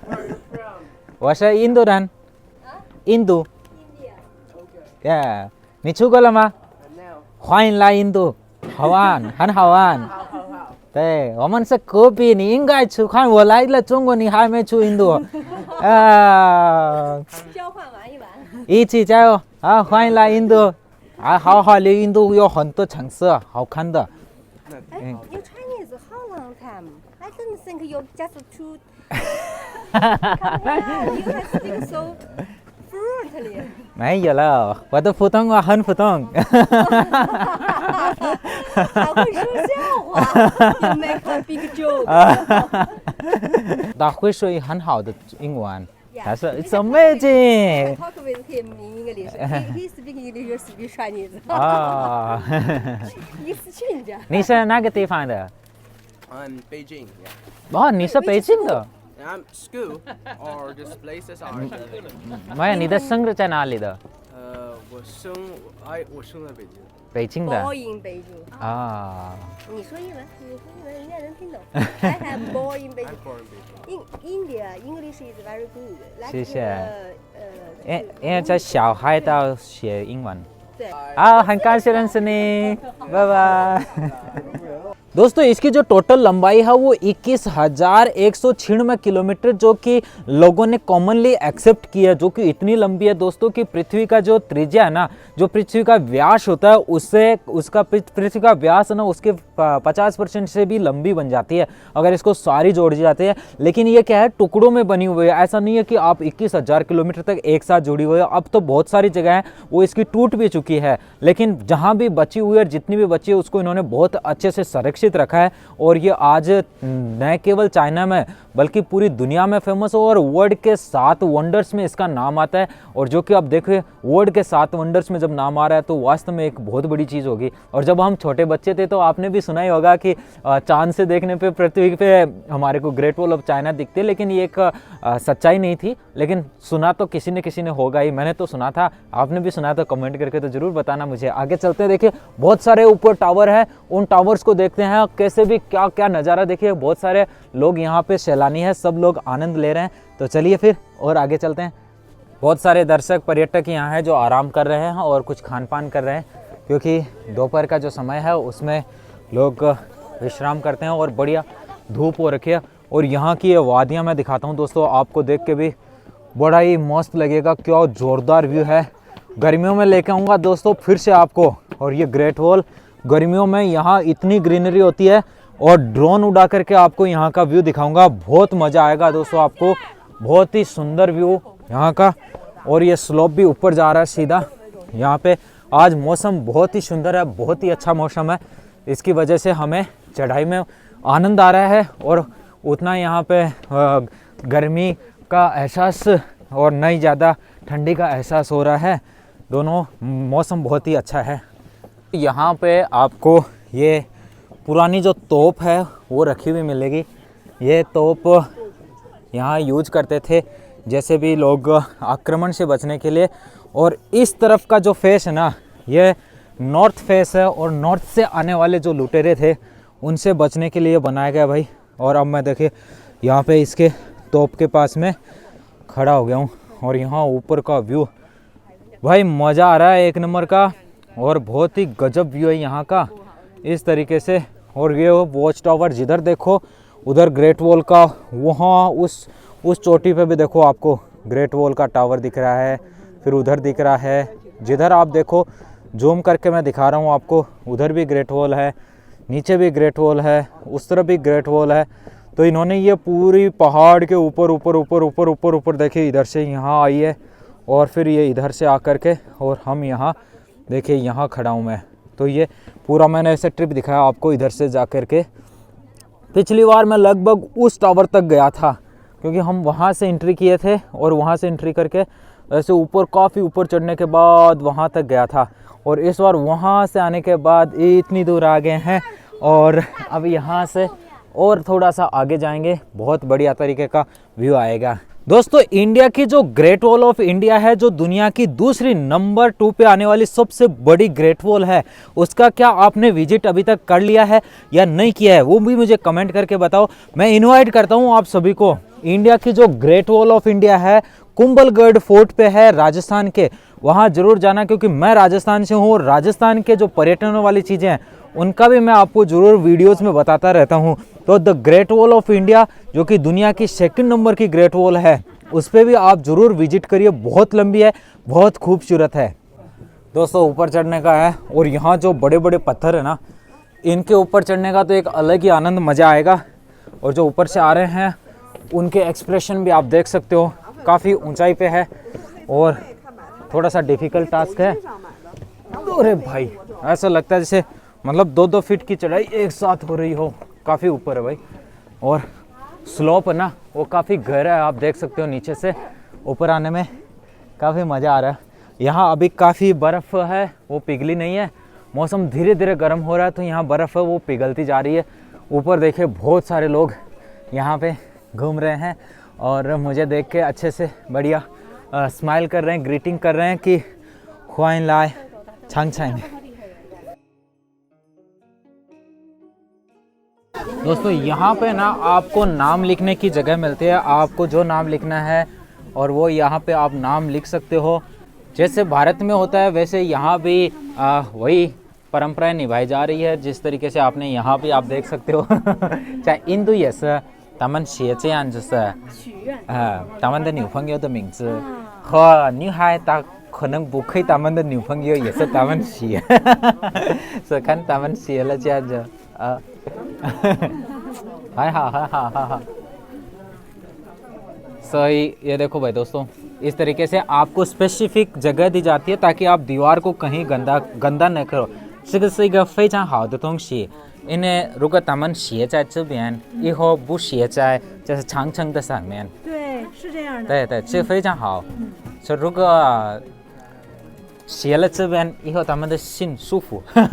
are you from? 我是印度人，印度。 India. Yeah， 你出国了吗？ No. 欢迎来印度，好玩，很好玩。对，我们是隔壁，你应该去看。我来了中国，你还没去印度，交换玩一玩。一起加油！好，欢迎来印度，啊，好好的，印度有很多城市好看的。 You Chinese how long time? I don't think you just to come here. You can speak so fluently. 没有了，我的普通话很普通。还会说笑话。You make a big joke. 他会说很好的英文， Yeah. 他说 It's amazing。 Talk with him in English. He speak English, you speak Chinese. 啊， Exchange. 你是哪个地方的？ I'm Beijing. Yeah. 哦，你是北京的。 I'm school or just places are. 没有，你的生日在哪里的？我生在北京。北京的 born in Beijing。啊。你说英文，人家能听懂。I have born in Beijing. Born in Beijing. In India, English is very good. Like 谢谢 in 因为在小孩都学英文对。啊，很感谢认识你，拜拜。दोस्तों इसकी जो total लंबाई है वो 21,196 kilometre, जो कि लोगों ने commonly accept किया है, जो कि इतनी लंबी है दोस्तों कि पृथ्वी का जो त्रिज्या है ना, जो पृथ्वी का व्यास होता है उससे उसका पृथ्वी का व्यास है ना उसके 50% से भी लंबी बन जाती है अगर इसको सारी जोड़ दी जाती है। लेकिन ये क्या है, टुकड़ों में बनी हुई है, ऐसा नहीं है कि आप 21,000 किलोमीटर तक एक साथ जुड़ी हुई है। अब तो बहुत सारी जगह है वो इसकी टूट भी चुकी है, लेकिन जहाँ भी बची हुई है, जितनी भी बची है, उसको इन्होंने बहुत अच्छे से संरक्षित रखा है। और ये आज न केवल चाइना में बल्कि पूरी दुनिया में फेमस है और वर्ल्ड के 7 वंडर्स में इसका नाम आता है। और जो कि आप देखिए वर्ल्ड के 7 वंडर्स में जब नाम आ रहा है तो वास्तव में एक बहुत बड़ी चीज़ होगी। और जब हम छोटे बच्चे थे तो आपने भी सुना ही होगा कि चांद से देखने पे पृथ्वी पे हमारे को ग्रेट वॉल ऑफ चाइना दिखती है, लेकिन ये एक सच्चाई नहीं थी, लेकिन सुना तो किसी ने होगा ही। मैंने तो सुना था, आपने भी सुना तो कमेंट करके तो जरूर बताना मुझे। आगे चलते हैं, देखिए बहुत सारे ऊपर टावर है, उन टावर्स को देखते हैं कैसे भी क्या क्या नज़ारा। देखिए बहुत सारे लोग यहाँ पे सैलानी है, सब लोग आनंद ले रहे हैं। तो चलिए फिर और आगे चलते हैं। बहुत सारे दर्शक पर्यटक यहाँ हैं जो आराम कर रहे हैं और कुछ खान पान कर रहे हैं, क्योंकि दोपहर का जो समय है उसमें लोग विश्राम करते हैं और बढ़िया धूप हो रखी है। और यहाँ की ये वादियाँ मैं दिखाता हूँ दोस्तों, आपको देख के भी बड़ा ही मस्त लगेगा, क्या जोरदार व्यू है। गर्मियों में लेके आऊँगा दोस्तों फिर से आपको। और ये ग्रेट वॉल गर्मियों में यहाँ इतनी ग्रीनरी होती है, और ड्रोन उड़ा करके आपको यहाँ का व्यू दिखाऊंगा, बहुत मज़ा आएगा दोस्तों आपको। बहुत ही सुंदर व्यू यहाँ का, और ये स्लोप भी ऊपर जा रहा है सीधा। यहाँ पे आज मौसम बहुत ही सुंदर है, बहुत ही अच्छा मौसम है, इसकी वजह से हमें चढ़ाई में आनंद आ रहा है और उतना यहाँ पे गर्मी का एहसास और न ही ज़्यादा ठंडी का एहसास हो रहा है। दोनों मौसम बहुत ही अच्छा है। यहाँ पे आपको ये पुरानी जो तोप है वो रखी हुई मिलेगी। ये तोप यहाँ यूज करते थे जैसे भी लोग आक्रमण से बचने के लिए। और इस तरफ का जो फेस है ना, ये नॉर्थ फेस है, और नॉर्थ से आने वाले जो लुटेरे थे उनसे बचने के लिए बनाया गया भाई। और अब मैं देखिए यहाँ पे इसके तोप के पास में खड़ा हो गया हूँ, और यहाँ ऊपर का व्यू भाई मज़ा आ रहा है एक नंबर का, और बहुत ही गजब व्यू है यहाँ का इस तरीके से। और ये वॉच टावर जिधर देखो उधर ग्रेट वॉल का, वहाँ उस चोटी पे भी देखो आपको ग्रेट वॉल का टावर दिख रहा है, फिर उधर दिख रहा है, जिधर आप देखो जूम करके मैं दिखा रहा हूँ आपको, उधर भी ग्रेट वॉल है, नीचे भी ग्रेट वॉल है, उस तरफ भी ग्रेट वॉल है। तो इन्होंने ये पूरी पहाड़ के ऊपर ऊपर ऊपर ऊपर ऊपर ऊपर देखिए इधर से यहाँ आई है, और फिर ये इधर से आकर के, और हम यहाँ देखिए यहाँ खड़ा हूँ मैं। तो ये पूरा मैंने ऐसे ट्रिप दिखाया आपको इधर से जा कर के। पिछली बार मैं लगभग उस टावर तक गया था, क्योंकि हम वहाँ से एंट्री किए थे, और वहाँ से एंट्री करके ऐसे ऊपर काफ़ी ऊपर चढ़ने के बाद वहाँ तक गया था। और इस बार वहाँ से आने के बाद इतनी दूर आ गए हैं, और अब यहाँ से और थोड़ा सा आगे जाएंगे, बहुत बढ़िया तरीके का व्यू आएगा। दोस्तों इंडिया की जो ग्रेट वॉल ऑफ इंडिया है, जो दुनिया की दूसरी नंबर 2 पे आने वाली सबसे बड़ी ग्रेट वॉल है, उसका क्या आपने विजिट अभी तक कर लिया है या नहीं किया है, वो भी मुझे कमेंट करके बताओ। मैं इनवाइट करता हूँ आप सभी को। इंडिया की जो ग्रेट वॉल ऑफ इंडिया है कुंभलगढ़ फोर्ट पे है राजस्थान के, वहाँ जरूर जाना, क्योंकि मैं राजस्थान से हूँ और राजस्थान के जो पर्यटन वाली चीज़ें हैं उनका भी मैं आपको जरूर वीडियोस में बताता रहता हूँ। तो the great wall of India जो कि दुनिया की 2nd नंबर की ग्रेट वॉल है, उस पर भी आप जरूर विजिट करिए, बहुत लंबी है, बहुत खूबसूरत है। दोस्तों ऊपर चढ़ने का है, और यहाँ जो बड़े बड़े पत्थर है ना, इनके ऊपर चढ़ने का तो एक अलग ही आनंद मज़ा आएगा। और जो ऊपर से आ रहे हैं उनके एक्सप्रेशन भी आप देख सकते हो, काफ़ी ऊंचाई पे है और थोड़ा सा डिफ़िकल्ट टास्क है। अरे भाई ऐसा लगता है जैसे मतलब 2-2 फीट की चढ़ाई एक साथ हो रही हो, काफ़ी ऊपर है भाई। और स्लोप है ना वो काफ़ी गहरा है, आप देख सकते हो नीचे से ऊपर आने में काफ़ी मज़ा आ रहा है। यहाँ अभी काफ़ी बर्फ़ है, वो पिघली नहीं है, मौसम धीरे धीरे गर्म हो रहा है, तो यहाँ बर्फ़ है वो पिघलती जा रही है। ऊपर देखिए बहुत सारे लोग यहाँ पे घूम रहे हैं, और मुझे देख के अच्छे से बढ़िया स्माइल कर रहे हैं, ग्रीटिंग कर रहे हैं कि ख्वाइन लाए छांग छाइन। दोस्तों यहाँ पे ना आपको नाम लिखने की जगह मिलती है, आपको जो नाम लिखना है और वो यहाँ पे आप नाम लिख सकते हो। जैसे भारत में होता है वैसे यहाँ भी वही परंपराएं निभाई जा रही है, जिस तरीके से आपने यहाँ भी आप देख सकते हो। चाहे हिंदू也是咱们写这样子是咱们的女朋友的名字和女孩她可能不可以咱们的女朋友也是咱们写是看咱们写了这样子还好सही। ये देखो भाई दोस्तों, इस तरीके से आपको स्पेसिफिक जगह दी जाती है ताकि आप दीवार को कहीं गंदा न करो। 这个是一个非常好的东西，因为如果咱们写在这边，以后不写在就是长城的上面。对，是这样的。对对，这非常好。所以如果写了这边，以后咱们的心舒服。有一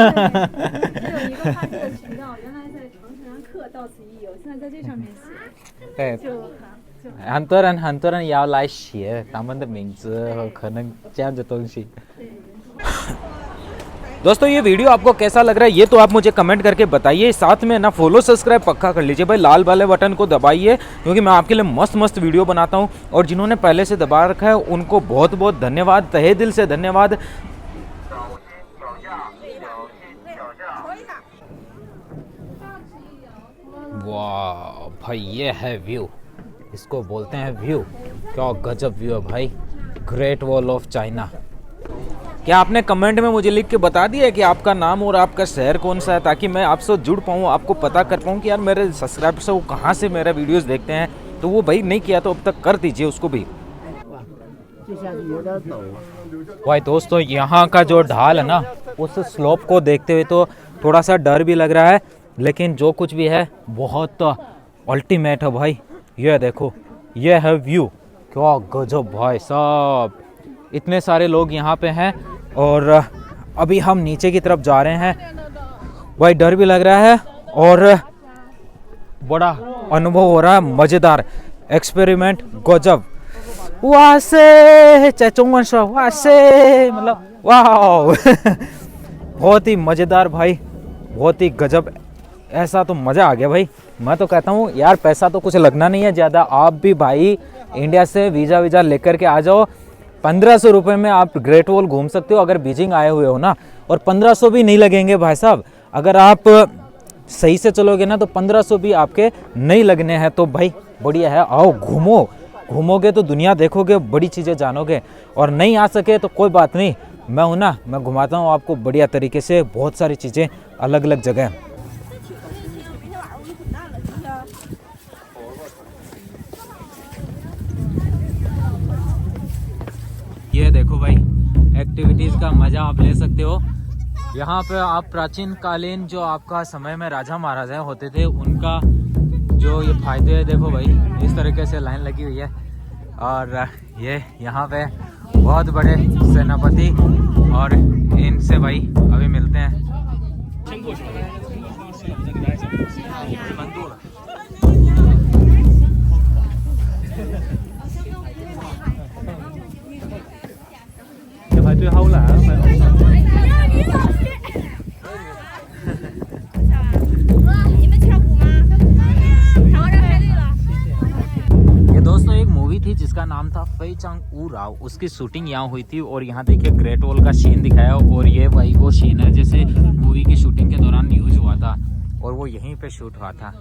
个哈字的渠道，原来在长城上刻到此一游，现在在这上面写，对，就很多人要来写他们的名字和可能这样的东西。दोस्तों ये वीडियो आपको कैसा लग रहा है ये तो आप मुझे कमेंट करके बताइए। साथ में ना फॉलो सब्सक्राइब पक्का कर लीजिए भाई, लाल वाले बटन को दबाइए क्योंकि मैं आपके लिए मस्त मस्त वीडियो बनाता हूँ। और जिन्होंने पहले से दबा रखा है उनको बहुत बहुत धन्यवाद, तहे दिल से धन्यवाद। वाह भाई ये है व्यू, इसको बोलते हैं व्यू। क्या गजब व्यू है भाई, ग्रेट वॉल ऑफ चाइना। क्या आपने कमेंट में मुझे लिख के बता दिया है कि आपका नाम और आपका शहर कौन सा है, ताकि मैं आपसे जुड़ पाऊँ, आपको पता कर पाऊँ कि यार मेरे सब्सक्राइबर्स वो कहाँ से मेरा वीडियोस देखते हैं। तो वो भाई नहीं किया तो अब तक कर दीजिए उसको भी। भाई दोस्तों यहाँ का जो ढाल है ना, उस स्लोप को देखते हुए तो थोड़ा सा डर भी लग रहा है, लेकिन जो कुछ भी है बहुत अल्टीमेट है भाई। ये देखो ये है व्यू, क्या गजब भाई साहब। इतने सारे लोग यहाँ पे हैं और अभी हम नीचे की तरफ जा रहे हैं। भाई डर भी लग रहा है और बड़ा अनुभव हो रहा है, मज़ेदार एक्सपेरिमेंट गजब। वाह से वाह से मतलब वाह बहुत ही मज़ेदार भाई, बहुत ही गजब। ऐसा तो मज़ा आ गया भाई। मैं तो कहता हूँ यार पैसा तो कुछ लगना नहीं है ज़्यादा, आप भी भाई इंडिया से वीज़ा लेकर के आ जाओ। 1500 रुपये में आप ग्रेट वॉल घूम सकते हो अगर बीजिंग आए हुए हो ना, और 1500 भी नहीं लगेंगे भाई साहब। अगर आप सही से चलोगे ना तो 1500 भी आपके नहीं लगने हैं। तो भाई बढ़िया है, आओ घूमोगे तो दुनिया देखोगे, बड़ी चीज़ें जानोगे। और नहीं आ सके तो कोई बात नहीं, मैं हूँ ना, मैं घुमाता हूँ आपको बढ़िया तरीके से, बहुत सारी चीज़ें अलग अलग जगह। ये देखो भाई एक्टिविटीज़ का मज़ा आप ले सकते हो। यहाँ पे आप प्राचीन कालीन जो आपका समय में राजा महाराजा होते थे उनका जो ये फायदे है, देखो भाई इस तरीके से लाइन लगी हुई है। और ये यहाँ पे बहुत बड़े सेनापति और इनसे भाई अभी मिलते हैं। ये दोस्तों एक मूवी थी जिसका नाम था फई चांग ऊ राव, उसकी शूटिंग यहाँ हुई थी। और यहाँ देखिए ग्रेट वॉल का सीन दिखाया, और ये वही वो सीन है जैसे मूवी की शूटिंग के दौरान यूज हुआ था, और वो यहीं पे शूट हुआ था।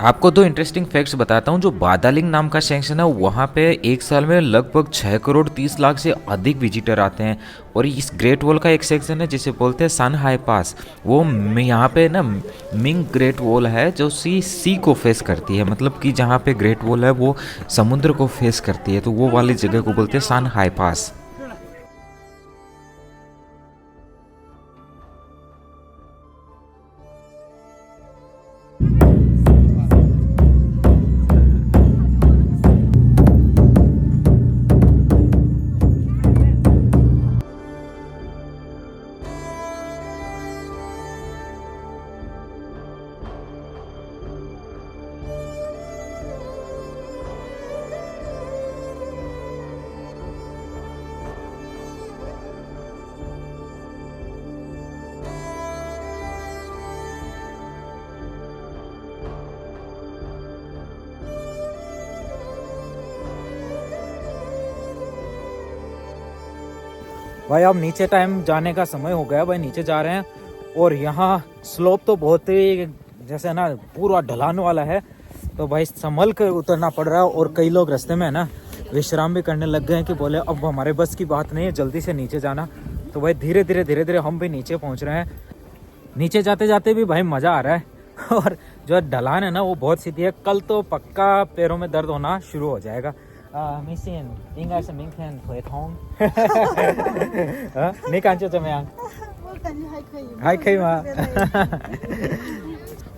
आपको दो इंटरेस्टिंग फैक्ट्स बताता हूँ। जो बादालिंग नाम का सेक्शन है वहाँ पे एक साल में लगभग 6 करोड़ 30 लाख से अधिक विजिटर आते हैं। और इस ग्रेट वॉल का एक सेक्शन है जिसे बोलते हैं सन हाई पास, वो यहाँ पे ना मिंग ग्रेट वॉल है जो सी को फेस करती है, मतलब कि जहाँ पे ग्रेट वॉल है वो समुद्र को फेस करती है, तो वो वाली जगह को बोलते हैं सन हाई पास। भाई अब नीचे टाइम जाने का समय हो गया भाई, नीचे जा रहे हैं। और यहाँ स्लोप तो बहुत ही जैसे ना पूरा ढलान वाला है, तो भाई संभल कर उतरना पड़ रहा है। और कई लोग रास्ते में है ना विश्राम भी करने लग गए हैं कि बोले अब हमारे बस की बात नहीं है, जल्दी से नीचे जाना। तो भाई धीरे धीरे हम भी नीचे पहुँच रहे हैं। नीचे जाते जाते भी भाई मज़ा आ रहा है। और जो ढलान है ना वो बहुत सीधी है, कल तो पक्का पैरों में दर्द होना शुरू हो जाएगा।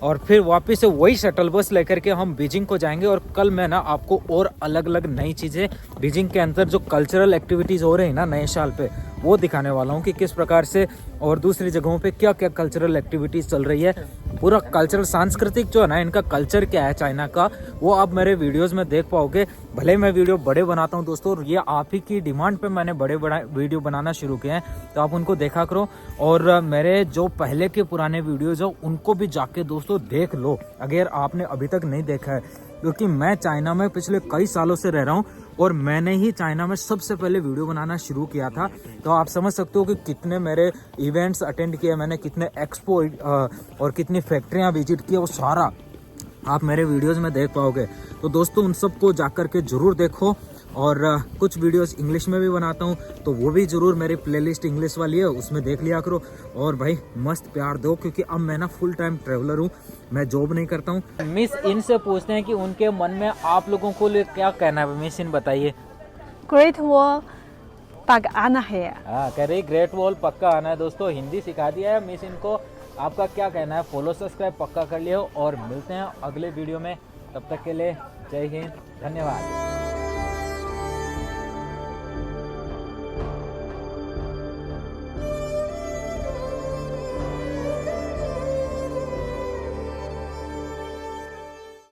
और फिर वापस से वही शटल बस लेकर के हम बीजिंग को जाएंगे। और कल मैं ना आपको और अलग अलग नई चीज़ें बीजिंग के अंदर जो कल्चरल एक्टिविटीज़ हो रही हैं ना नए साल पे, वो दिखाने वाला हूँ कि किस प्रकार से और दूसरी जगहों पे क्या क्या कल्चरल एक्टिविटीज़ चल रही है। पूरा कल्चरल सांस्कृतिक जो है ना इनका कल्चर क्या है चाइना का, वो आप मेरे वीडियोज़ में देख पाओगे। भले मैं वीडियो बड़े बनाता हूँ दोस्तों, और ये आप ही की डिमांड पे मैंने बड़े वीडियो बनाना शुरू किए हैं, तो आप उनको देखा करो। और मेरे जो पहले के पुराने वीडियोज़ हो उनको भी जाके दोस्तों देख लो अगर आपने अभी तक नहीं देखा है, क्योंकि मैं चाइना में पिछले कई सालों से रह रहा हूँ और मैंने ही चाइना में सबसे पहले वीडियो बनाना शुरू किया था। तो आप समझ सकते हो कि कितने मेरे इवेंट्स अटेंड किए मैंने, कितने एक्सपो और कितनी फैक्ट्रियाँ विजिट की, वो सारा आप मेरे वीडियोस में देख पाओगे। तो दोस्तों उन सबको जाकर के ज़रूर देखो। और कुछ वीडियोस इंग्लिश में भी बनाता हूँ, तो वो भी ज़रूर मेरी प्लेलिस्ट इंग्लिश वाली है उसमें देख लिया करो। और भाई मस्त प्यार दो, क्योंकि अब मैं ना फुल टाइम ट्रैवलर हूँ, मैं जॉब नहीं करता हूँ। मिस इनसे पूछते हैं कि उनके मन में आप लोगों को लिए क्या कहना है। मिस इन बताइए। Great Wall पग आना है। हाँ कह रही ग्रेट वॉल पक्का आना है। दोस्तों हिंदी सिखा दिया है मिस इनको। आपका क्या कहना है? फॉलो सब्सक्राइब पक्का कर लियो और मिलते हैं अगले वीडियो में। तब तक के लिए जय हिंद, धन्यवाद।